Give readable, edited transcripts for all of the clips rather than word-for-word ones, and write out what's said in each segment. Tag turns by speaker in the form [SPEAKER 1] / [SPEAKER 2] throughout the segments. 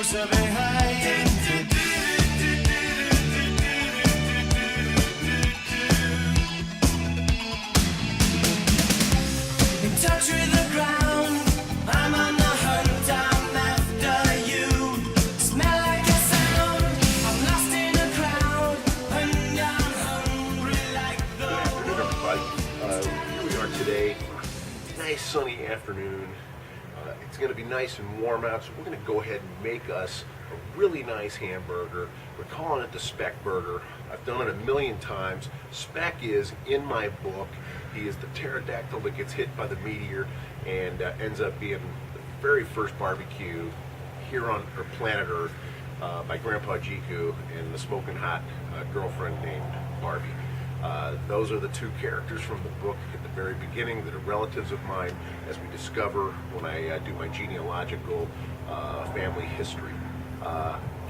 [SPEAKER 1] so behind. In touch with the ground, I'm on the hunt, I'm after you. Smell like a sound, I'm lost in a crowd, and I'm hungry like the
[SPEAKER 2] Good afternoon, everybody. Here we are today. Nice sunny afternoon. It's going to be nice and warm out, so we're going to go ahead and make us a really nice hamburger. We're calling it the Spek Burger. I've done it a million times. Spek is, in my book, he is the pterodactyl that gets hit by the meteor and ends up being the very first barbecue here on planet Earth by Grandpa Jiku and the smoking hot girlfriend named Barbie. Those are the two characters from the book at the very beginning that are relatives of mine, as we discover when I do my genealogical family history.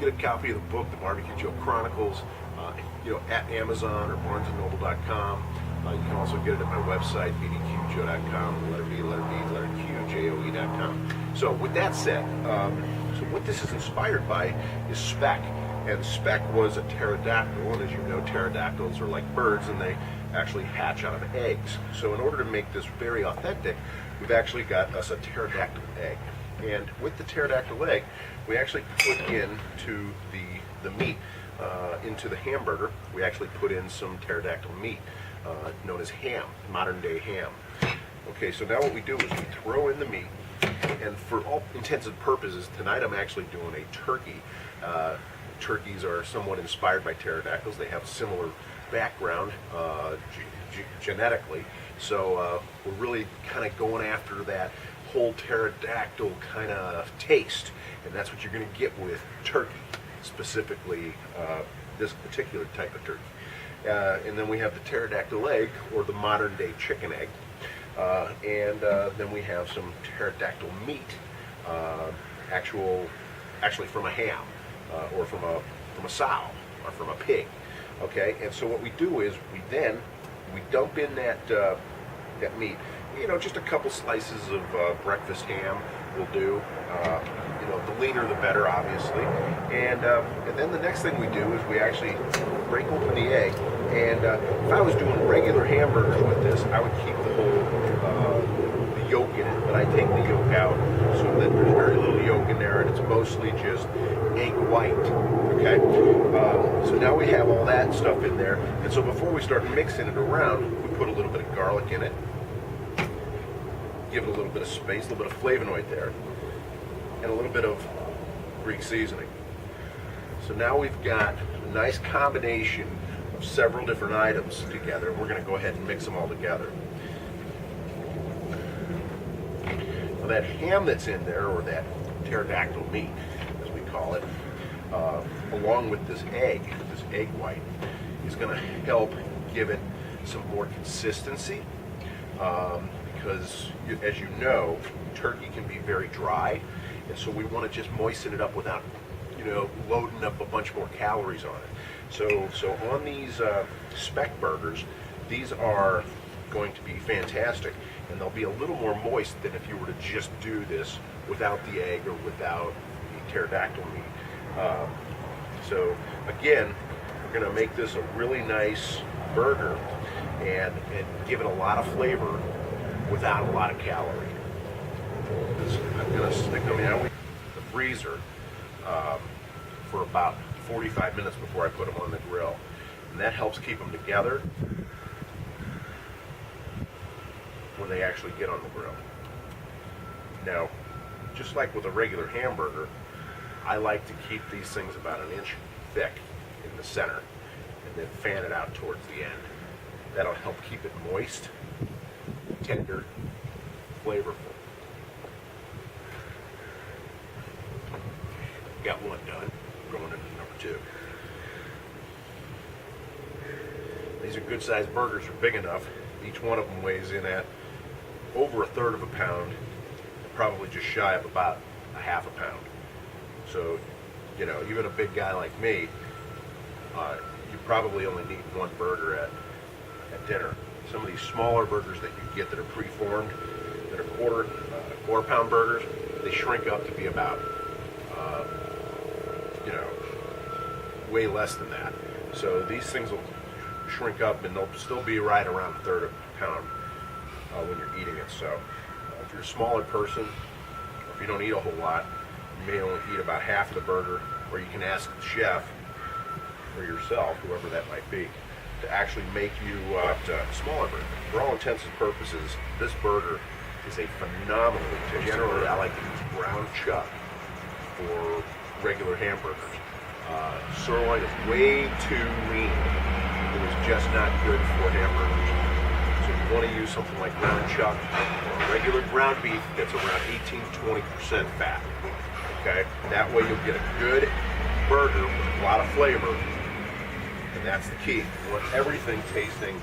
[SPEAKER 2] Get a copy of the book, The Barbecue Joe Chronicles, at Amazon or BarnesandNoble.com. You can also get it at my website, bdqjoe.com, letter B, letter Q, JOE.com. So with that said, so what this is inspired by is Spek. And Spek was a pterodactyl, and as you know, pterodactyls are like birds, and they actually hatch out of eggs. So in order to make this very authentic, we've actually got us a pterodactyl egg. And with the pterodactyl egg, we actually put into the meat, into the hamburger, we actually put in some pterodactyl meat, known as ham, modern day ham. Okay, so now what we do is we throw in the meat, and for all intents and purposes, tonight I'm actually doing a turkey. Turkeys are somewhat inspired by pterodactyls. They have a similar background genetically. So we're really kind of going after that whole pterodactyl kind of taste. And that's what you're going to get with turkey, specifically this particular type of turkey. And then we have the pterodactyl egg, or the modern day chicken egg. And then we have some pterodactyl meat, actually from a ham. Or from a sow, or from a pig, okay? And so what we do is we dump in that meat. Just a couple slices of breakfast ham will do. The leaner the better, obviously. And then the next thing we do is we actually break open the egg. And if I was doing regular hamburgers with this, I would keep the whole the yolk in it, but I take the yolk out so that there's very little yolk in there, and it's mostly just egg white. Okay, so now we have all that stuff in there, and so before we start mixing it around, we put a little bit of garlic in it, give it a little bit of space, a little bit of flavonoid there, and a little bit of Greek seasoning. So now we've got a nice combination of several different items together. We're going to go ahead and mix them all together. Now that ham that's in there, or that pterodactyl meat, as we call it, along with this egg white, is going to help give it some more consistency, because as you know, turkey can be very dry, and so we want to just moisten it up without loading up a bunch more calories on it. So on these Spek burgers, these are going to be fantastic, and they'll be a little more moist than if you were to just do this without the egg or without the pterodactyl meat. So again, we're going to make this a really nice burger and give it a lot of flavor without a lot of calorie. I'm going to stick them in the freezer for about 45 minutes before I put them on the grill, and that helps keep them together when they actually get on the grill. Now, just like with a regular hamburger, I like to keep these things about an inch thick in the center and then fan it out towards the end. That'll help keep it moist, tender, flavorful. Got one done. Going into number two. These are good sized burgers, are big enough. Each one of them weighs in at over 1/3 of a pound, probably just shy of about a half a pound. So, even a big guy like me, you probably only need one burger at dinner. Some of these smaller burgers that you get that are preformed, that are quarter pound burgers, they shrink up to be about way less than that. So these things will shrink up and they'll still be right around a third of a pound when you're eating it. So if you're a smaller person, or if you don't eat a whole lot, you may only eat about half of the burger, or you can ask the chef or yourself, whoever that might be, to actually make you a smaller burger. For all intents and purposes, this burger is a phenomenally tasty. Generally, I like to use ground chuck for regular hamburgers. Sirloin is way too lean. It is just not good for hamburgers. So you want to use something like ground chuck or a regular ground beef that's around 18-20% fat. Okay? That way you'll get a good burger with a lot of flavor. And that's the key. You want everything tasting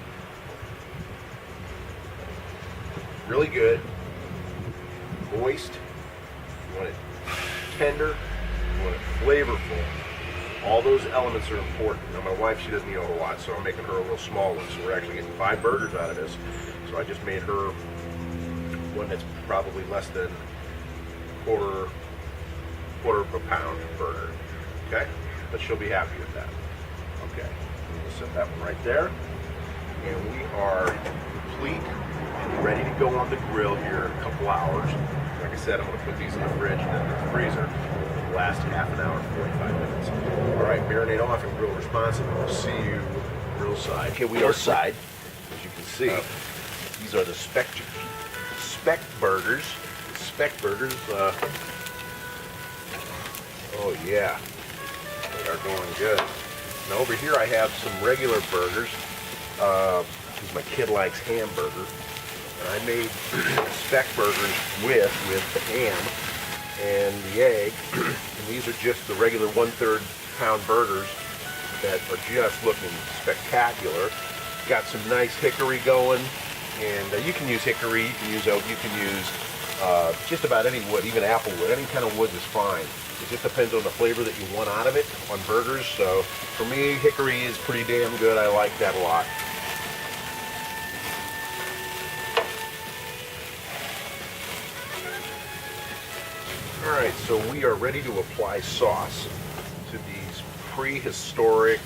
[SPEAKER 2] really good, moist, you want it tender, you want it flavorful. All those elements are important. Now my wife, she doesn't eat a whole lot, so I'm making her a little small one. So we're actually getting 5 burgers out of this. So I just made her one that's probably less than quarter of a pound burger. Okay? But she'll be happy with that. Okay. We'll set that one right there. And we are complete and ready to go on the grill here in a couple hours. Like I said, I'm going to put these in the fridge and then in the freezer. It'll last half an hour, 45 minutes. All right, marinate off and grill responsibly. We'll see you grill side. Okay, we are side. As you can see, these are the Spek Burgers. Spek Burgers. Oh yeah, they are going good. Now over here I have some regular burgers, because my kid likes hamburger. And I made Spek Burgers with the ham and the egg. And these are just the regular 1/3 pound burgers that are just looking spectacular. Got some nice hickory going, and you can use hickory, you can use oak, you can use just about any wood, even apple wood. Any kind of wood is fine. It just depends on the flavor that you want out of it on burgers. So for me, hickory is pretty damn good. I like that a lot. Alright, so we are ready to apply sauce to these prehistoric,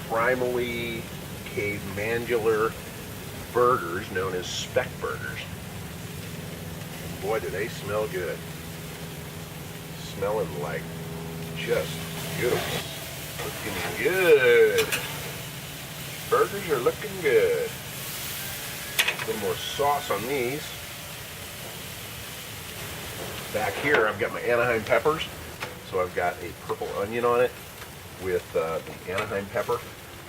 [SPEAKER 2] primally cavemandular burgers known as Spek Burgers. And boy, do they smell good. Smelling like just beautiful. Looking good. Burgers are looking good. A little more sauce on these. Back here, I've got my Anaheim peppers. So I've got a purple onion on it with the Anaheim pepper.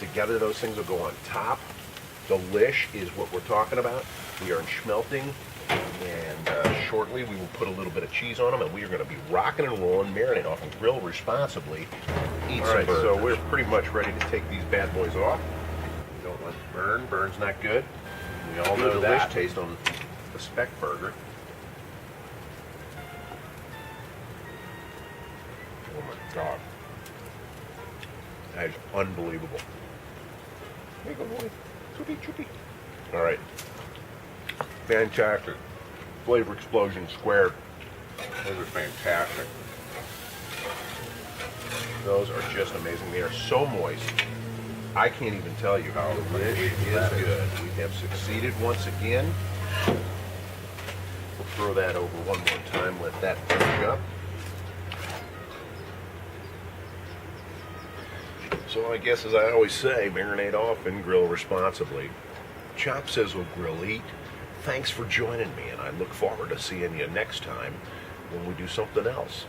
[SPEAKER 2] Together, those things will go on top. Delish is what we're talking about. We are schmelting, and shortly we will put a little bit of cheese on them, and we are going to be rocking and rolling, marinate off, and grill responsibly. Eat some burgers. So we're pretty much ready to take these bad boys off. We don't want to burn. Burn's not good. We all know that. Taste on the Spek Burger. Oh my God. That is unbelievable. There you go, boy. Choopy, choopy. All right. Fantastic. Flavor explosion squared. Those are fantastic. Those are just amazing. They are so moist. I can't even tell you how the dish is good. We have succeeded once again. We'll throw that over one more time. Let that finish up. So I guess, as I always say, marinate off and grill responsibly. Chop Sizzle Grill Eat. Thanks for joining me, and I look forward to seeing you next time when we do something else.